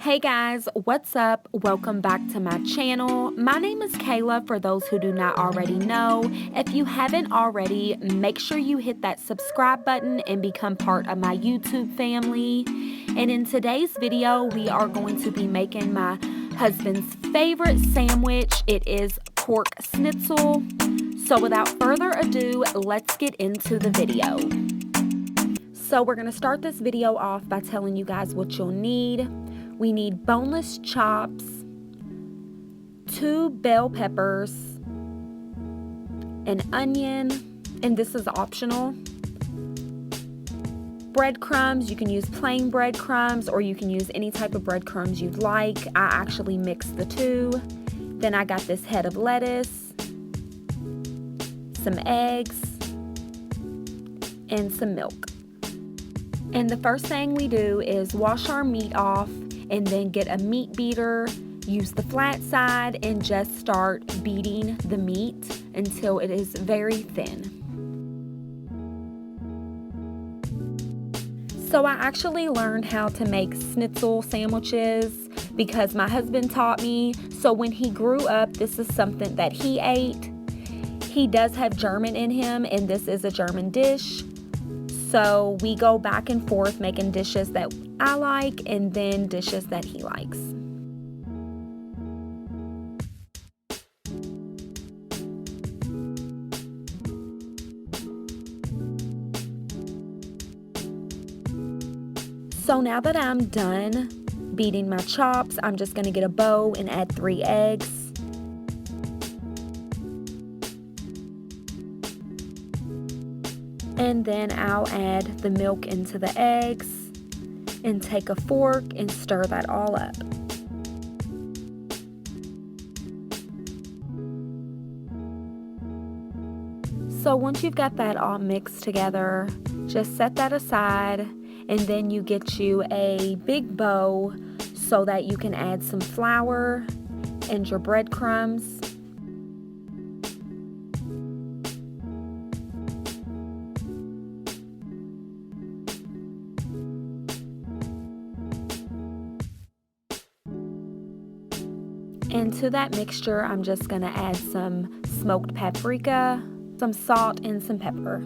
Hey guys, what's up? Welcome back to my channel. My name is Kayla for those who do not already know. If you haven't already, make sure you hit that subscribe button and become part of my YouTube family. And in today's video, we are going to be making my husband's favorite sandwich. It is pork schnitzel. So without further ado, let's get into the video. So we're going to start this video off by telling you guys what you'll need. We need boneless chops, 2 bell peppers, an onion, and this is optional. Breadcrumbs, you can use plain breadcrumbs or you can use any type of breadcrumbs you'd like. I actually mixed the two. Then I got this head of lettuce, some eggs, and some milk. And the first thing we do is wash our meat off and then get a meat beater, use the flat side, and just start beating the meat until it is very thin. So I actually learned how to make schnitzel sandwiches because my husband taught me. So when he grew up, this is something that he ate. He does have German in him, and this is a German dish. So we go back and forth making dishes that I like and then dishes that he likes. So now that I'm done beating my chops, I'm just going to get a bowl and add 3 eggs. And then I'll add the milk into the eggs and take a fork and stir that all up. So once you've got that all mixed together, just set that aside, and then you get you a big bowl so that you can add some flour and your breadcrumbs. And to that mixture, I'm just going to add some smoked paprika, some salt, and some pepper.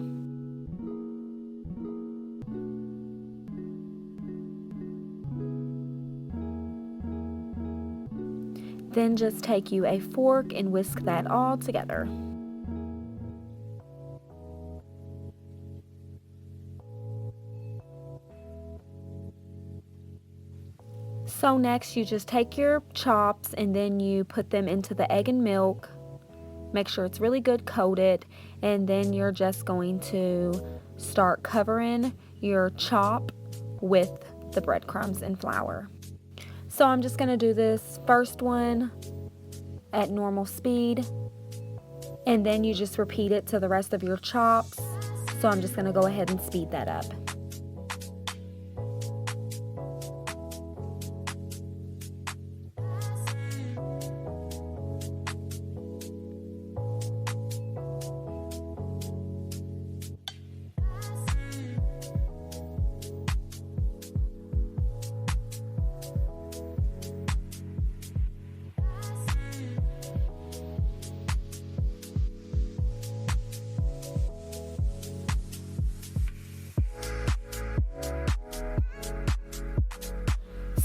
Then just take you a fork and whisk that all together. So next you just take your chops and then you put them into the egg and milk. Make sure it's really good coated, and then you're just going to start covering your chop with the breadcrumbs and flour. So I'm just going to do this first one at normal speed, and then you just repeat it to the rest of your chops. So I'm just going to go ahead and speed that up.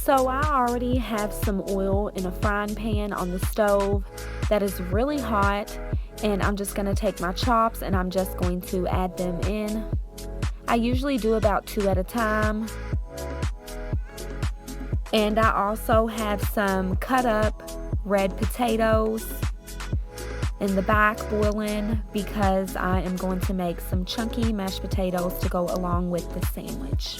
So I already have some oil in a frying pan on the stove that is really hot, and I'm just going to take my chops and I'm just going to add them in. I usually do about 2 at a time. And I also have some cut up red potatoes in the back boiling because I am going to make some chunky mashed potatoes to go along with the sandwich.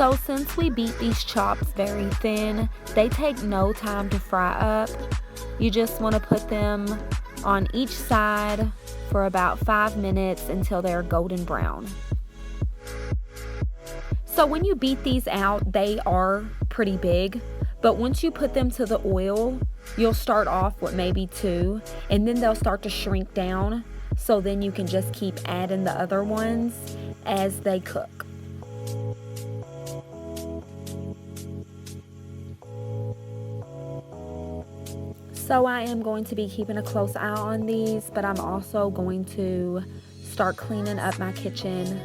So since we beat these chops very thin, they take no time to fry up. You just want to put them on each side for about 5 minutes until they're golden brown. So when you beat these out, they are pretty big, but once you put them to the oil, you'll start off with maybe 2, and then they'll start to shrink down, so then you can just keep adding the other ones as they cook. So I am going to be keeping a close eye on these, but I'm also going to start cleaning up my kitchen.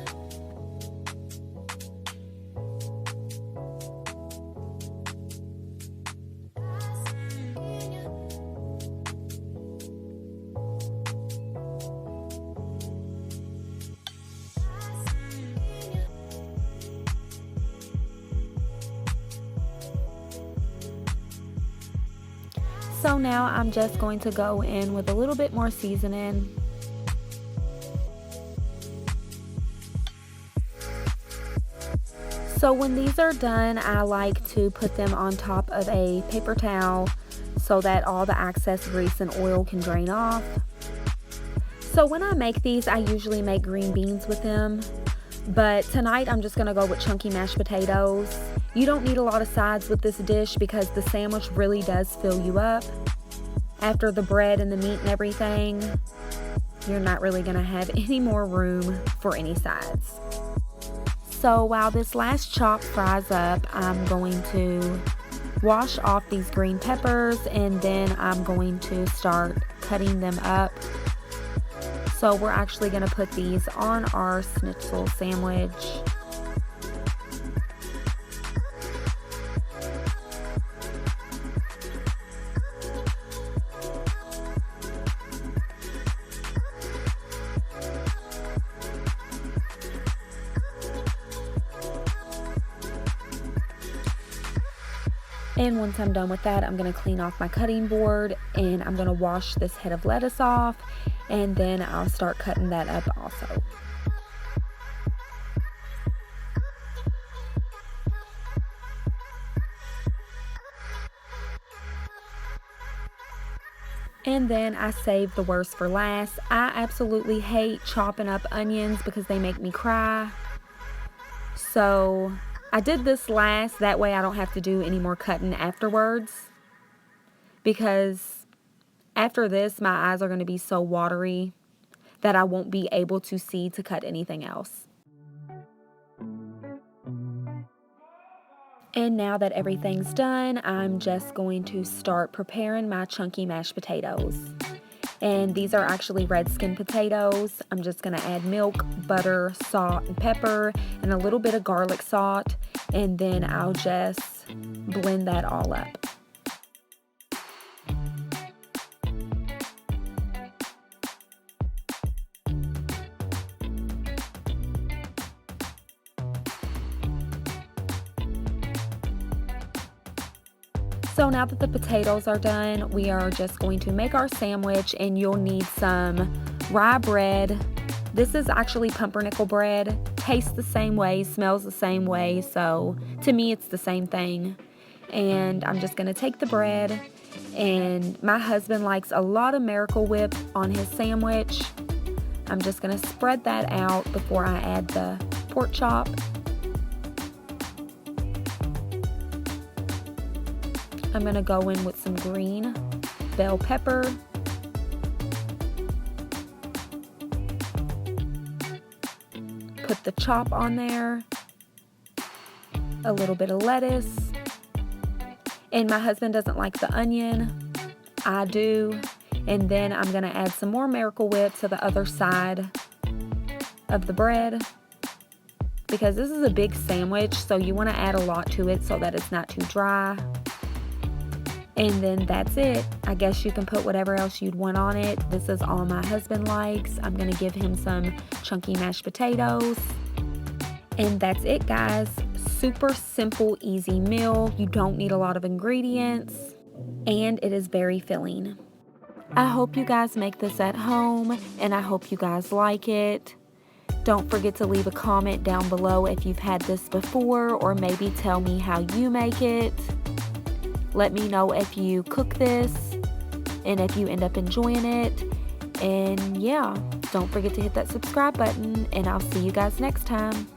So now I'm just going to go in with a little bit more seasoning. So when these are done, I like to put them on top of a paper towel so that all the excess grease and oil can drain off. So when I make these, I usually make green beans with them, but tonight I'm just gonna go with chunky mashed potatoes. You don't need a lot of sides with this dish because the sandwich really does fill you up. After the bread and the meat and everything, you're not really gonna have any more room for any sides. So while this last chop fries up, I'm going to wash off these green peppers, and then I'm going to start cutting them up. So we're actually gonna put these on our schnitzel sandwich. And once I'm done with that, I'm going to clean off my cutting board, and I'm going to wash this head of lettuce off, and then I'll start cutting that up also. And then I saved the worst for last. I absolutely hate chopping up onions because they make me cry. So I did this last, that way I don't have to do any more cutting afterwards, because after this my eyes are going to be so watery that I won't be able to see to cut anything else. And now that everything's done, I'm just going to start preparing my chunky mashed potatoes. And these are actually red skin potatoes. I'm just going to add milk, butter, salt, and pepper, and a little bit of garlic salt, and then I'll just blend that all up. So now that the potatoes are done, we are just going to make our sandwich, and you'll need some rye bread. This is actually pumpernickel bread. Tastes the same way, smells the same way, so to me it's the same thing. And I'm just going to take the bread, and my husband likes a lot of Miracle Whip on his sandwich. I'm just going to spread that out before I add the pork chop. I'm going to go in with some green bell pepper, put the chop on there, a little bit of lettuce, and my husband doesn't like the onion, I do, and then I'm going to add some more Miracle Whip to the other side of the bread, because this is a big sandwich, so you want to add a lot to it so that it's not too dry. And then that's it. I guess you can put whatever else you'd want on it. This is all my husband likes. I'm going to give him some chunky mashed potatoes. And that's it, guys. Super simple, easy meal. You don't need a lot of ingredients. And it is very filling. I hope you guys make this at home, and I hope you guys like it. Don't forget to leave a comment down below if you've had this before, or maybe tell me how you make it. Let me know if you cook this and if you end up enjoying it. And yeah, don't forget to hit that subscribe button, and I'll see you guys next time.